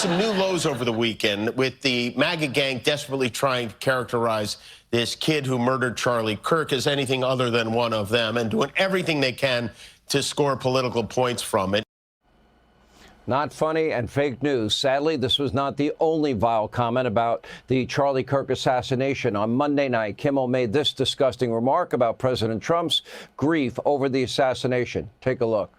some new lows over the weekend with the MAGA gang desperately trying to characterize this kid who murdered Charlie Kirk as anything other than one of them and doing everything they can to score political points from it. Not funny and fake news. Sadly, this was not the only vile comment about the Charlie Kirk assassination. On Monday night, Kimmel made this disgusting remark about President Trump's grief over the assassination. Take a look.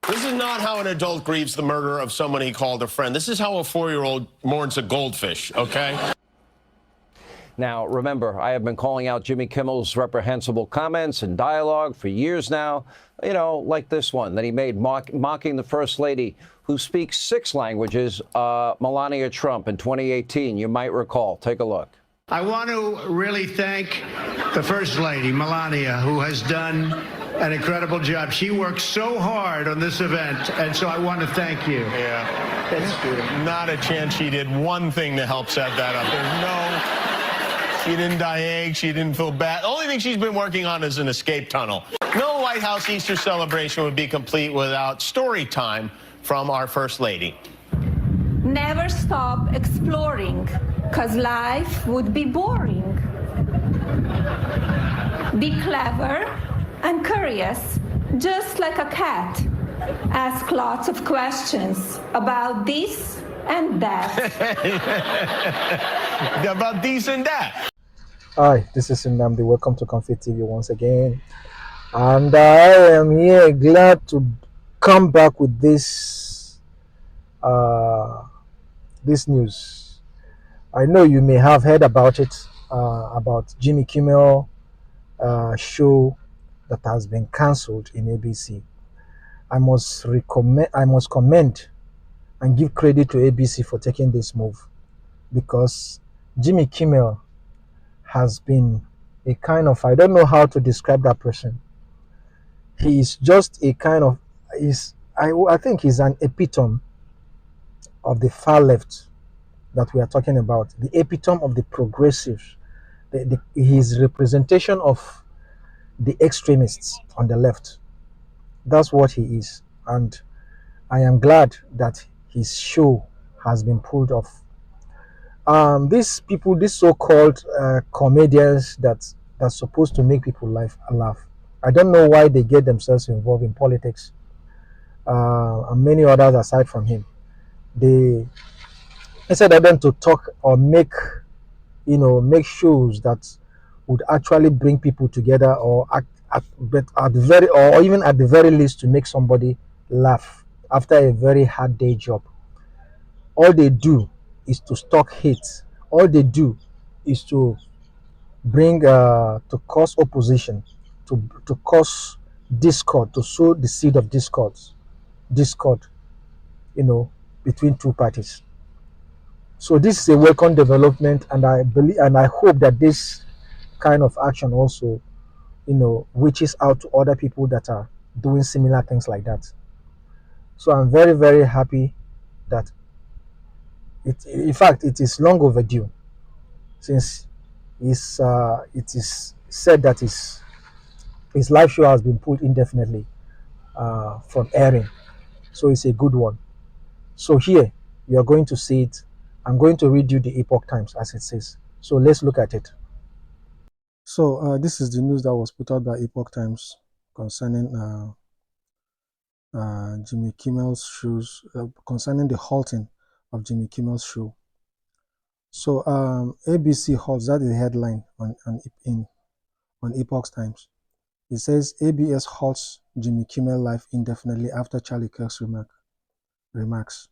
This is not how an adult grieves the murder of someone he called a friend. This is how a 4-year-old mourns a goldfish, okay? Now, remember, I have been calling out Jimmy Kimmel's reprehensible comments and dialogue for years now, you know, like this one that he made mocking the First Lady, who speaks 6 languages, Melania Trump, in 2018. You might recall. Take a look. I want to really thank the First Lady, Melania, who has done an incredible job. She worked so hard on this event, and so I want to thank you. Yeah. It's not a chance she did one thing to help set that up. There's no... She didn't die egg. She didn't feel bad. The only thing she's been working on is an escape tunnel. No White House Easter celebration would be complete without story time from our First Lady. Never stop exploring, because life would be boring. Be clever and curious, just like a cat. Ask lots of questions about this and that. About this and that. Hi, this is Nnamdi. Welcome to Confit TV once again. And I am here glad to come back with this this news. I know you may have heard about it, about Jimmy Kimmel show that has been cancelled in ABC. I must commend and give credit to ABC for taking this move, because Jimmy Kimmel has been a kind of, I don't know how to describe that person. He is just a kind of, I think he's an epitome of the far left that we are talking about, the epitome of the progressives, his representation of the extremists on the left. That's what he is, and I am glad that his show has been pulled off. These people, these so-called comedians that's supposed to make people laugh, I don't know why they get themselves involved in politics, and many others aside from him. They, instead of them to talk or make shows that would actually bring people together, or even at the very least to make somebody laugh after a very hard day job. All they do is to stoke hate. All they do is to bring to cause opposition, to cause discord, to sow the seed of discord, between two parties. So this is a welcome development, and I believe and I hope that this kind of action also, reaches out to other people that are doing similar things like that. So I'm very, very happy that in fact, it is long overdue, since it is said that his live show has been pulled indefinitely from airing. So it's a good one. So here, you are going to see it. I'm going to read you the Epoch Times as it says. So let's look at it. So this is the news that was put out by Epoch Times concerning Jimmy Kimmel's shows, concerning the halting of Jimmy Kimmel's show. So ABC halts, that is the headline on Epoch Times. It says ABS halts Jimmy Kimmel live indefinitely after Charlie Kirk's remarks.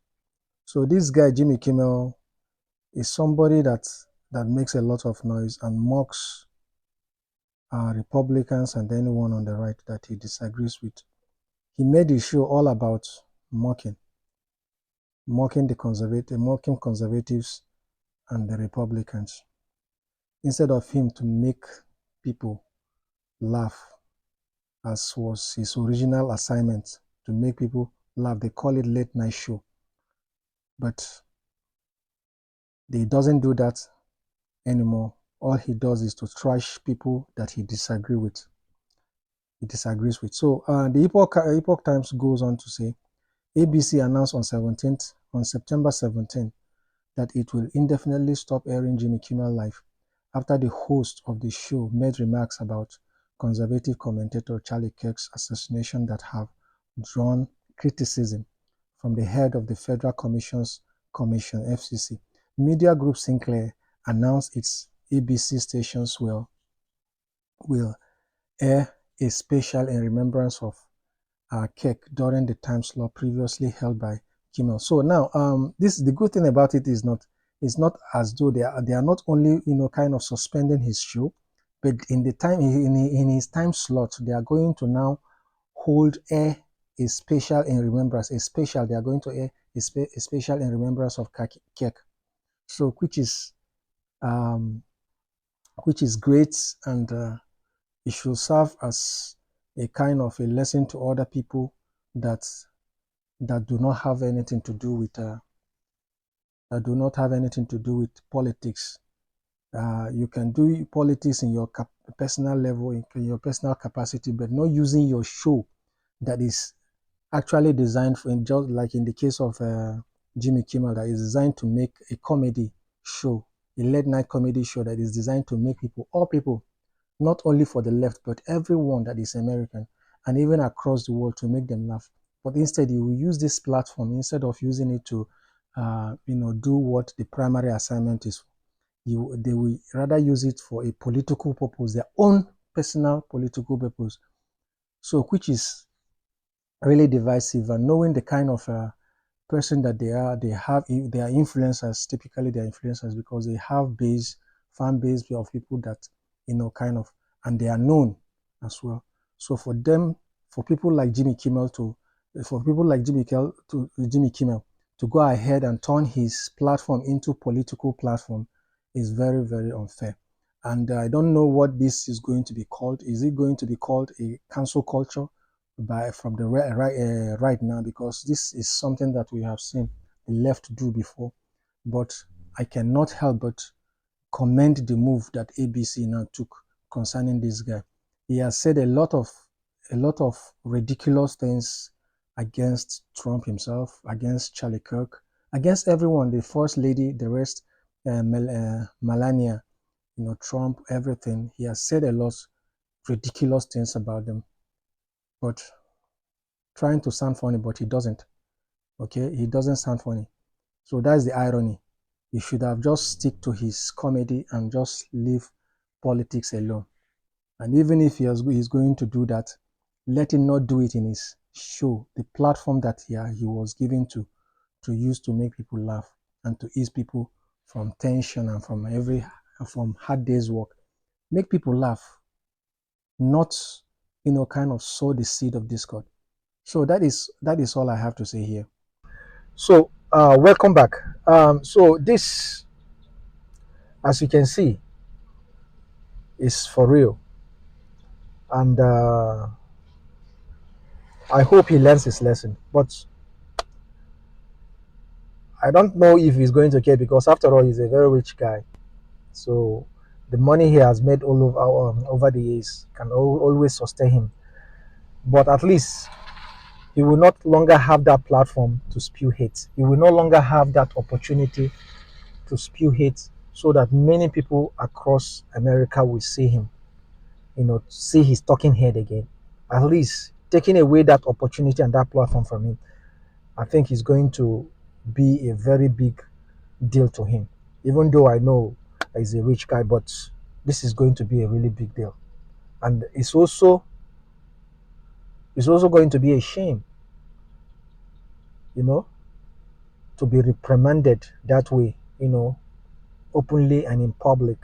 So this guy Jimmy Kimmel is somebody that makes a lot of noise and mocks Republicans and anyone on the right that he disagrees with. He made his show all about mocking conservatives and the Republicans, instead of him to make people laugh, as was his original assignment, to make people laugh. They call it late night show, but he doesn't do that anymore. All he does is to trash people that he disagrees with. So the Epoch Times goes on to say, ABC announced on 17th on September 17 that it will indefinitely stop airing Jimmy Kimmel Live after the host of the show made remarks about conservative commentator Charlie Kirk's assassination that have drawn criticism from the head of the Federal Commission's Commission, FCC. Media group Sinclair announced its ABC stations will air a special in remembrance of Kirk during the time slot previously held by Kimmel. So now, this the good thing about it is not as though they are not only kind of suspending his show, but in the time in his time slot they are going to now hold a special in remembrance. They are going to air a special in remembrance of Kirk. So which is great, and it should serve as a kind of a lesson to other people that do not have anything to do with politics. You can do politics in your personal level, in your personal capacity, but not using your show that is actually designed for, just like in the case of Jimmy Kimmel, that is designed to make a comedy show, a late night comedy show that is designed to make all people, not only for the left, but everyone that is American and even across the world, to make them laugh. But instead, you will use this platform, instead of using it to, do what the primary assignment is. They will rather use it for a political purpose, their own personal political purpose. So, which is really divisive. And knowing the kind of person that they are influencers. Typically, they are influencers because they have fan base of people that and they are known as well. So for people like Jimmy Kimmel to go ahead and turn his platform into political platform is very, very unfair. And I don't know what this is going to be called. Is it going to be called a cancel culture from the right now? Because this is something that we have seen the left do before. But I cannot help but commend the move that ABC now took concerning this guy. He has said a lot of ridiculous things against Trump himself, against Charlie Kirk, against everyone, the First Lady, the rest, Melania, Trump, everything. He has said a lot of ridiculous things about them, but trying to sound funny, but he doesn't. Okay, he doesn't sound funny. So that's the irony. He should have just stick to his comedy and just leave politics alone. And even if he's going to do that, let him not do it in his show, the platform that he was given to use to make people laugh and to ease people from tension and from hard day's work. Make people laugh, not kind of sow the seed of discord. So that is all I have to say here. So welcome back. So this, as you can see, is for real, and I hope he learns his lesson. But I don't know if he's going to care, because after all, he's a very rich guy. So the money he has made over the years can always sustain him. But at least he will not longer have that platform to spew hate. He will no longer have that opportunity to spew hate, so that many people across America will see him, see his talking head again. At least taking away that opportunity and that platform from him, I think is going to be a very big deal to him. Even though I know he's a rich guy, but this is going to be a really big deal. And it's also going to be a shame, to be reprimanded that way, openly and in public,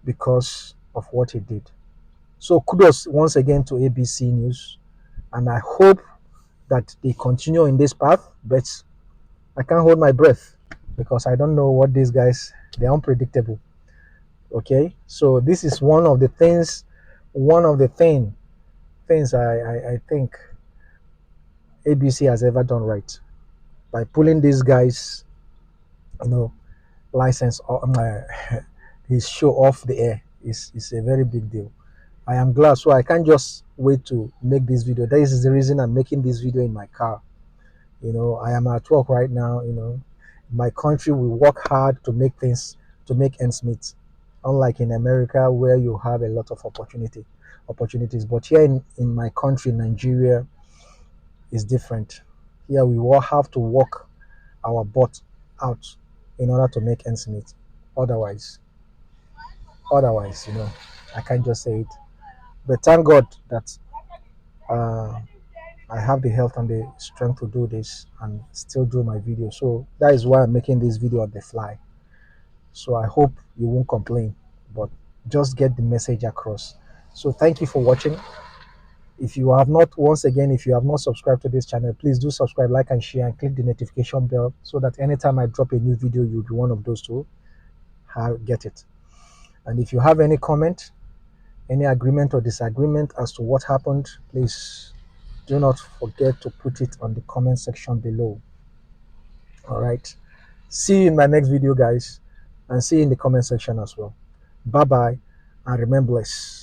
because of what he did. So kudos once again to ABC News, and I hope that they continue in this path, but I can't hold my breath because I don't know what these guys, they're unpredictable. Okay, so this is one of the things I think ABC has ever done right, by pulling these guys, license or his show off the air is a very big deal. I am glad, so I can't just wait to make this video. That is the reason I'm making this video in my car, You know, I am at work right now. You know, my country, we work hard to make things, to make ends meet. Unlike in America, where you have a lot of opportunities. But here in my country, Nigeria, is different. Here we all have to work our butt out in order to make ends meet. Otherwise, you know, I can't just say it. But thank God that uh, I have the health and the strength to do this and still do my video. So that is why I'm making this video on the fly. So I hope you won't complain, but just get the message across. So thank you for watching. If you have not, once again, if you have not subscribed to this channel, please do subscribe, like, and share, and click the notification bell so that anytime I drop a new video, you'll be one of those to get it. And if you have any comment, any agreement or disagreement as to what happened, please do not forget to put it on the comment section below. All right. See you in my next video, guys, and see you in the comment section as well. Bye bye, and remain blessed.